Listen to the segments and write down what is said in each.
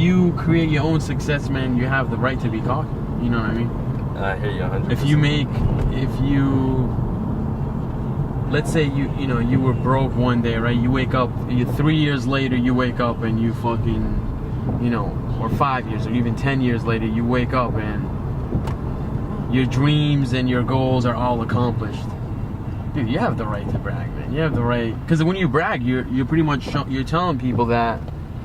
you create your own success, man, you have the right to be cocky. You know what I mean? I hear you 100%. Let's say you were broke one day, right? You wake up, 3 years later, you wake up and you fucking, or 5 years, or even 10 years later, you wake up and your dreams and your goals are all accomplished. Dude, you have the right to brag, man. You have the right, because when you brag, you're pretty much you're telling people that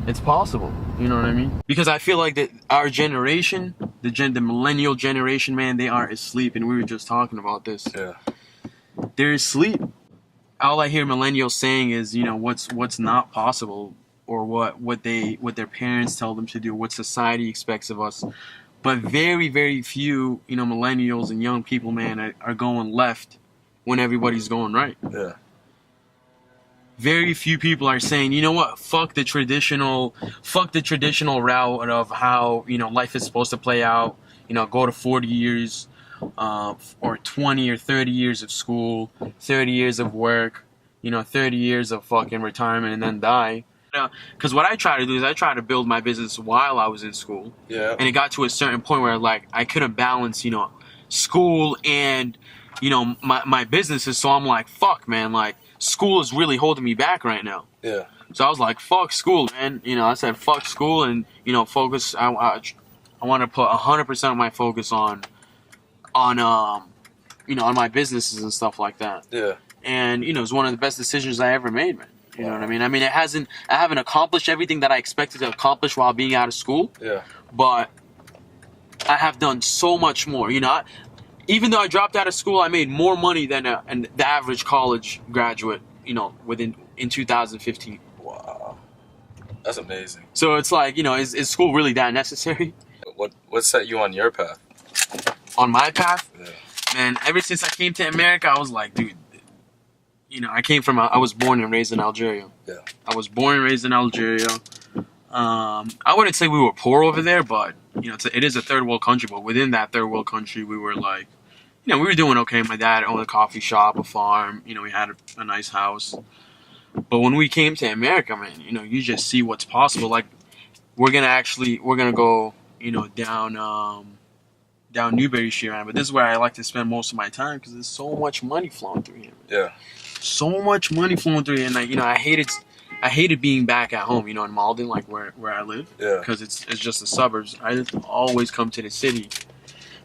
it's possible. You know what I mean? Because I feel like that our generation, the millennial generation, man, they are asleep, and we were just talking about this. Yeah. They're asleep. All I hear millennials saying is, what's not possible, or what their parents tell them to do, what society expects of us. But very, very few, millennials and young people, man, are going left when everybody's going right. Yeah. Very few people are saying, you know what, fuck the traditional route of how, life is supposed to play out. Go to 40 years, or 20 or 30 years of school, 30 years of work, 30 years of fucking retirement, and then die. Because what I try to do is I try to build my business while I was in school. Yeah. And it got to a certain point where, like, I couldn't balance, school and, my businesses. So I'm like, fuck, man, like, school is really holding me back right now. Yeah. So I was like, fuck school, man. I said, fuck school and, focus. I want to put 100% of my focus on my businesses and stuff like that. Yeah. And, it was one of the best decisions I ever made, man. You know what I mean? I mean, I haven't accomplished everything that I expected to accomplish while being out of school. Yeah. But I have done so much more. Even though I dropped out of school, I made more money than the average college graduate, in 2015. Wow. That's amazing. So it's like, is school really that necessary? What set you on your path? On my path? Yeah. Man, ever since I came to America, I was like, dude, I was born and raised in Algeria. Yeah. I was born and raised in Algeria. I wouldn't say we were poor over there, but, it is a third world country. But within that third world country, we were like, we were doing okay. My dad owned a coffee shop, a farm. We had a nice house. But when we came to America, man, you just see what's possible. Like, we're gonna go, down Newberry Street, man. But this is where I like to spend most of my time because there's so much money flowing through here. Man. Yeah. So much money flowing through here, and I hated being back at home, in Malden, like where I live. Yeah. Because it's just the suburbs. I always come to the city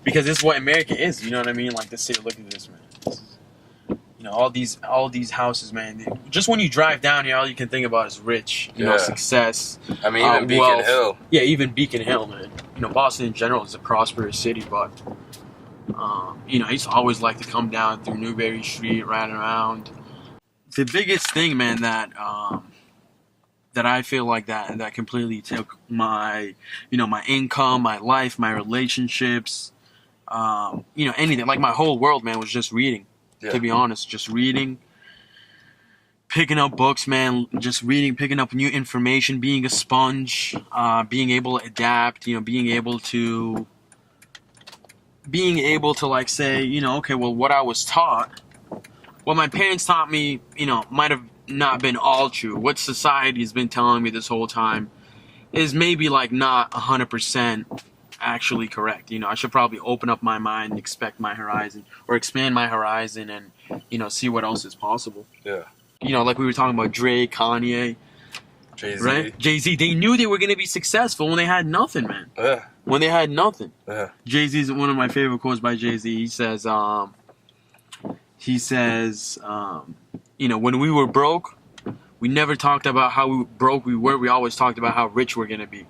because this is what America is. You know what I mean? Like the city. Look at this, man. This is, all these houses, man. Just when you drive down here, all you can think about is rich, success. I mean, even Beacon wealth. Hill. Yeah, even Beacon Hill, man. Boston in general is a prosperous city, but I used to always like to come down through Newberry Street, ride around. The biggest thing, man, that I feel like that completely took my, my income, my life, my relationships, anything. Like my whole world, man, was just reading. Yeah. To be honest, just reading, picking up books, man, just reading, picking up new information, being a sponge, being able to adapt, being able to like say, okay, well, what I was taught, what my parents taught me, might have not been all true. What society has been telling me this whole time is maybe like not 100% actually correct. I should probably open up my mind and expand my horizon and, see what else is possible. Yeah. Like we were talking about Drake, Kanye, Jay-Z. Right? Jay-Z, they knew they were going to be successful when they had nothing, man. Yeah. When they had nothing. Yeah. Jay-Z's one of my favorite quotes by Jay-Z. He says, when we were broke, we never talked about how broke we were. We always talked about how rich we're going to be.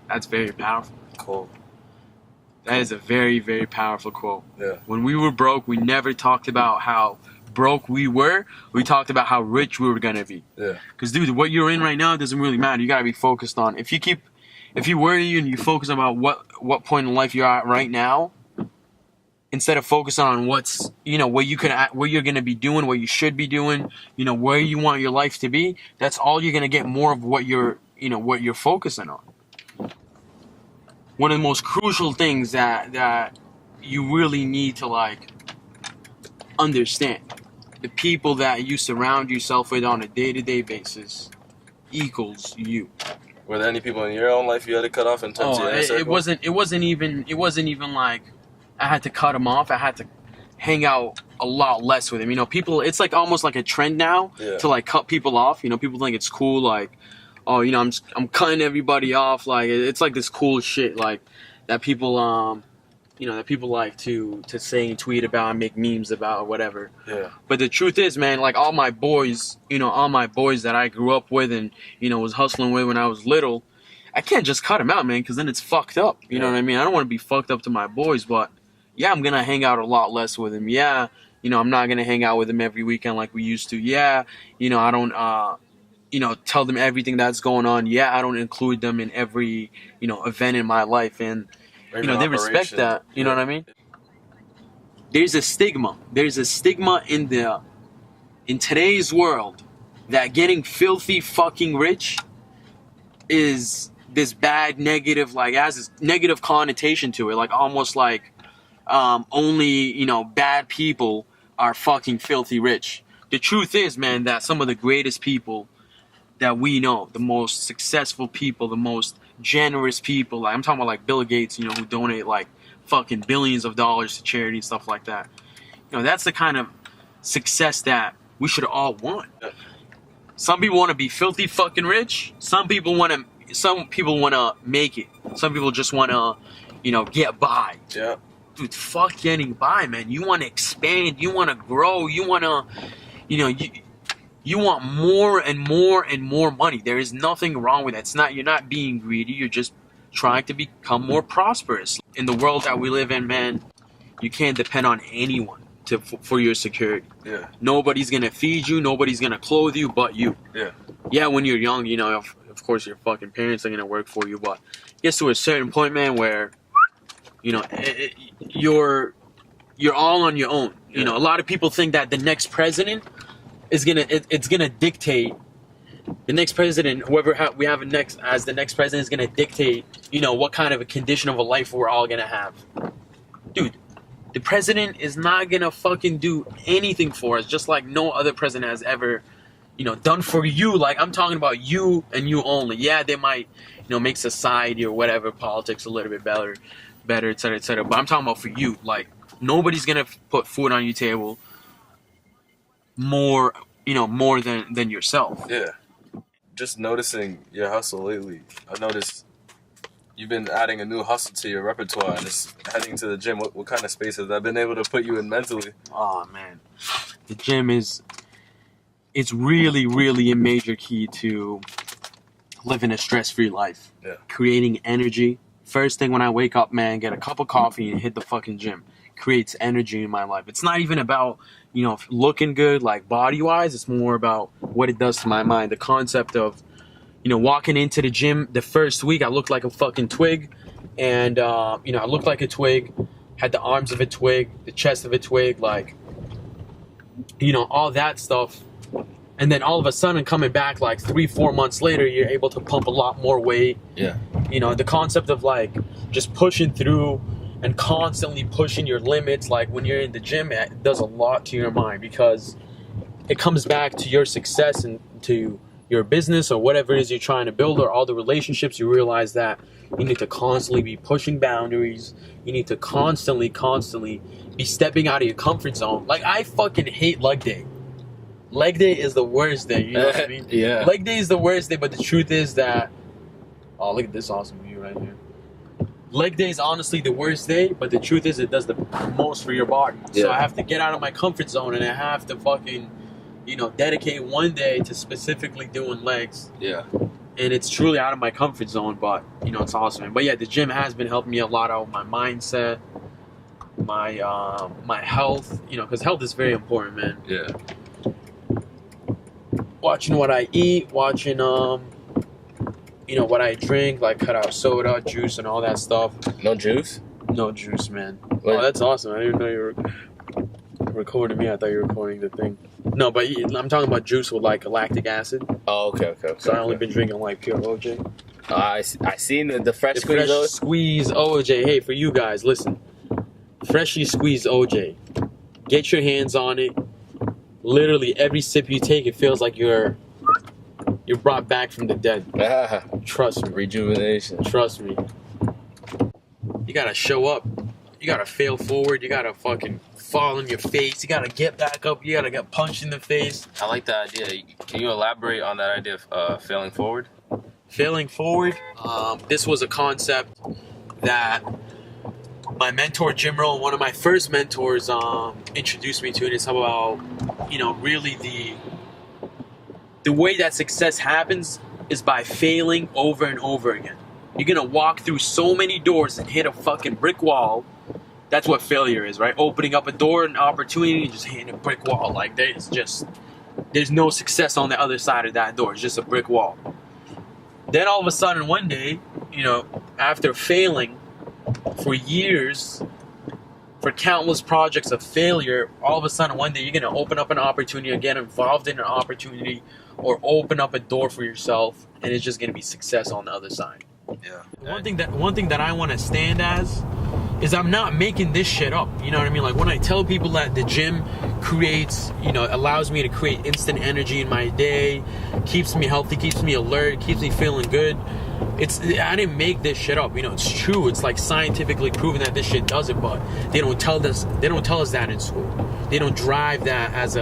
That's very powerful. Cool. That is a very, very powerful quote. Yeah. When we were broke, we never talked about how broke we were. We talked about how rich we were going to be. Yeah. Because, dude, what you're in right now doesn't really matter. You got to be focused on. If you worry and you focus about what point in life you're at right now, instead of focusing on what's, what you're going to be doing, what you should be doing, where you want your life to be, that's all you're going to get more of what you're focusing on. One of the most crucial things that you really need to like understand, the people that you surround yourself with on a day-to-day basis equals you. Were there any people in your own life you had to cut off in terms of your inner circle? It wasn't even like I had to cut him off. I had to hang out a lot less with him. You know, people, it's like almost like a trend now to like cut people off. You know, people think it's cool, like, oh, you know, I'm cutting everybody off. Like, it's like this cool shit, like, that people, you know, that people like to say and tweet about and make memes about or whatever. Yeah. But the truth is, man, like, all my boys that I grew up with and, you know, was hustling with when I was little, I can't just cut them out, man, because then it's fucked up. You know what I mean? I don't want to be fucked up to my boys, but yeah, I'm going to hang out a lot less with them. Yeah, you know, I'm not going to hang out with them every weekend like we used to. Yeah, you know, I don't, you know, tell them everything that's going on. Yeah, I don't include them in every, you know, event in my life. And, you know, they respect that. You know what I mean? There's a stigma. There's a stigma in today's world that getting filthy fucking rich is this bad negative, like, has this negative connotation to it. Like, almost like only, you know, bad people are fucking filthy rich. The truth is, man, that some of the greatest people that we know, the most successful people, the most generous people, like I'm talking about like Bill Gates, you know, who donate like fucking billions of dollars to charity and stuff like that. You know, that's the kind of success that we should all want. Some people want to be filthy fucking rich. Some people want to make it. Some people just want to, you know, get by. Yeah. Dude, fuck getting by, man. You want to expand. You want to grow. You want to, you know, you want more and more and more money. There is nothing wrong with that. You're not being greedy. You're just trying to become more prosperous. In the world that we live in, man, you can't depend on anyone for your security. Yeah. Nobody's going to feed you. Nobody's going to clothe you but you. Yeah. Yeah, when you're young, you know, of course your fucking parents are going to work for you. But it gets to a certain point, man, where, you know, you're all on your own. You know, a lot of people think that the next president is it's gonna dictate. The next president, whoever we have next as the next president, is gonna dictate, you know, what kind of a condition of a life we're all gonna have. Dude, the president is not gonna fucking do anything for us, just like no other president has ever, you know, done for you. Like, I'm talking about you and you only. Yeah, they might, you know, make society or whatever, politics a little bit better, et cetera, et cetera. But I'm talking about for you. Like, nobody's gonna put food on your table more than yourself. Yeah. Just noticing your hustle lately. I noticed you've been adding a new hustle to your repertoire and just heading to the gym. What kind of space has that been able to put you in mentally? Oh, man. The gym it's really, really a major key to living a stress-free life. Yeah. Creating energy. First thing when I wake up, man, get a cup of coffee and hit the fucking gym. Creates energy in my life. It's not even about, you know, looking good, like body-wise. It's more about what it does to my mind. The concept of, you know, walking into the gym the first week, I looked like a fucking twig. And, you know, I looked like a twig. Had the arms of a twig, the chest of a twig, like, you know, all that stuff. And then all of a sudden, coming back like 3-4 months later, you're able to pump a lot more weight. Yeah. You know, the concept of like just pushing through and constantly pushing your limits, like when you're in the gym, it does a lot to your mind because it comes back to your success and to your business or whatever it is you're trying to build or all the relationships. You realize that you need to constantly be pushing boundaries. You need to constantly be stepping out of your comfort zone. Like, I fucking hate leg day. Leg day is the worst day, you know what I mean? Yeah. Leg day is the worst day, but the truth is that, oh, look at this awesome view right here. Leg day is honestly the worst day, but the truth is it does the most for your body. Yeah. So I have to get out of my comfort zone and I have to fucking, you know, dedicate one day to specifically doing legs. Yeah. And it's truly out of my comfort zone, but, you know, it's awesome. But yeah, the gym has been helping me a lot out with my mindset, my health, you know, because health is very important, man. Yeah. Watching what I eat, watching, you know, what I drink, like cut out soda, juice, and all that stuff. No juice? No juice, man. What? Oh, that's awesome. I didn't know you were recording me. I thought you were recording the thing. No, but I'm talking about juice with, like, lactic acid. Oh, okay. So I only been drinking, like, pure OJ. I seen the fresh squeeze. Fresh squeeze OJ. Hey, for you guys, listen. Freshly squeezed OJ. Get your hands on it. Literally, every sip you take, it feels like you're You're brought back from the dead. Trust me. Rejuvenation. Trust me. You gotta show up. You gotta fail forward. You gotta fucking fall on your face. You gotta get back up. You gotta get punched in the face. I like that idea. Can you elaborate on that idea of failing forward? Failing forward. This was a concept that my mentor Jim Rohn, one of my first mentors, introduced me to, and it's about, really the way that success happens is by failing over and over again. You're gonna walk through so many doors and hit a fucking brick wall. That's what failure is, right? Opening up a door, an opportunity, and just hitting a brick wall. Like, there's no success on the other side of that door. It's just a brick wall. Then all of a sudden, one day, after failing for years, for countless projects of failure, all of a sudden, one day, you're going to open up an opportunity or get involved in an opportunity or open up a door for yourself, and it's just going to be success on the other side. Yeah. One thing that I want to stand as is I'm not making this shit up. You know what I mean? Like, when I tell people that the gym creates, allows me to create instant energy in my day, keeps me healthy, keeps me alert, keeps me feeling good. I didn't make this shit up. It's true. It's like scientifically proven that this shit does it, but they don't tell us that in school. They don't drive that as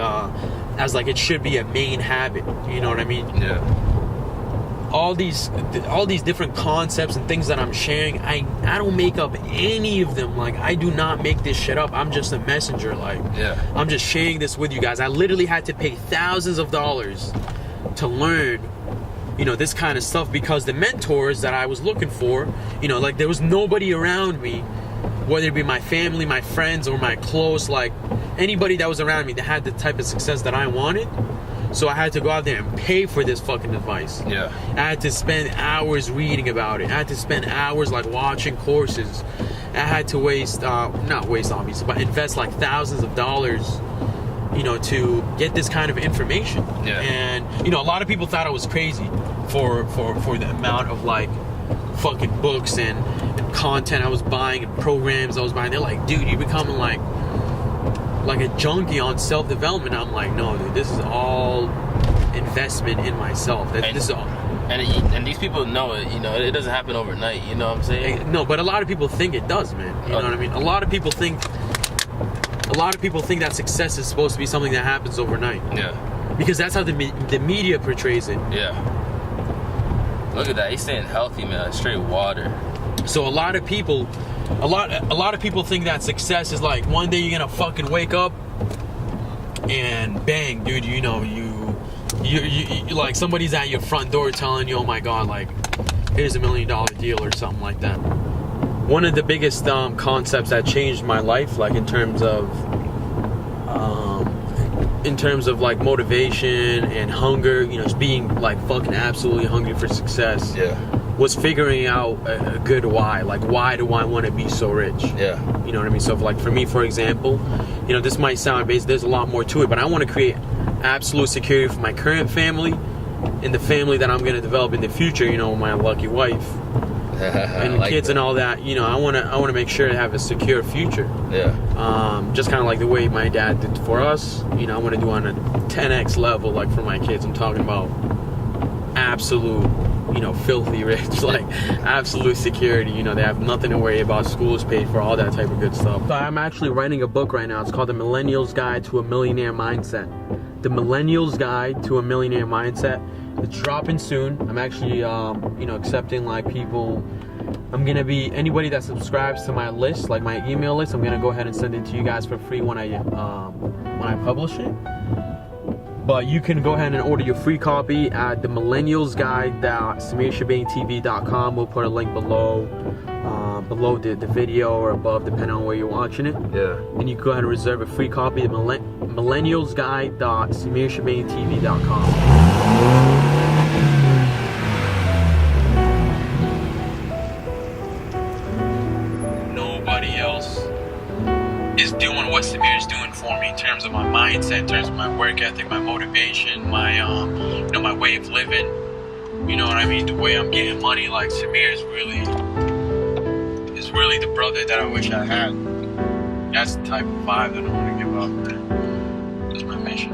like it should be a main habit. You know what I mean? Yeah. All these different concepts and things that I'm sharing, I don't make up any of them. Like, I do not make this shit up. I'm just a messenger. Like, yeah. I'm just sharing this with you guys. I literally had to pay thousands of dollars to learn, this kind of stuff, because the mentors that I was looking for, like, there was nobody around me, whether it be my family, my friends, or my close, like, anybody that was around me that had the type of success that I wanted. So I had to go out there and pay for this fucking advice. Yeah. I had to spend hours reading about it. I had to spend hours like watching courses. I had to not waste obviously, but invest like thousands of dollars, to get this kind of information. Yeah. And a lot of people thought I was crazy for the amount of like fucking books and content I was buying and programs I was buying. They're like, dude, you're becoming like a junkie on self-development. I'm like, no, dude, this is all investment in myself. This is all. And these people know it. It doesn't happen overnight. You know what I'm saying? No, but a lot of people think it does, man. You know what I mean? A lot of people think that success is supposed to be something that happens overnight. Yeah. Because that's how the media portrays it. Yeah. Look at that. He's staying healthy, man. Straight water. So a lot of people think that success is like one day you're gonna fucking wake up and bang, dude, you like somebody's at your front door telling you, oh my god, like, here's $1 million deal or something like that. One of the biggest concepts that changed my life, like in terms of like motivation and hunger, just being like fucking absolutely hungry for success. Yeah. Was figuring out a good why. Like, why do I want to be so rich? Yeah. You know what I mean? So, like, for me, for example, this might sound basic. There's a lot more to it, but I want to create absolute security for my current family and the family that I'm going to develop in the future. My lucky wife and like kids that. And all that. I want to make sure to have a secure future. Yeah. Just kind of like the way my dad did for us. I want to do on a 10x level, like for my kids. I'm talking about absolute, filthy rich, like absolute security. They have nothing to worry about. School's paid for, all that type of good stuff. So I'm actually writing a book right now. It's called The Millennial's Guide to a Millionaire Mindset. The Millennial's Guide to a Millionaire Mindset. It's dropping soon. I'm actually, accepting like people. I'm gonna be anybody that subscribes to my list, like my email list. I'm gonna go ahead and send it to you guys for free when I publish it. But you can go ahead and order your free copy at themillennialsguide.samirchibanetv.com. We'll put a link below the video or above, depending on where you're watching it. Yeah. And you can go ahead and reserve a free copy at millennialsguide.samirchibanetv.com. Nobody else is doing what Samir's doing for me in terms of my mindset, in terms of my work ethic, my motivation, my my way of living. You know what I mean? The way I'm getting money. Like, Samir is really the brother that I wish I had. That's the type of vibe that I want to give up, man. That's my mission.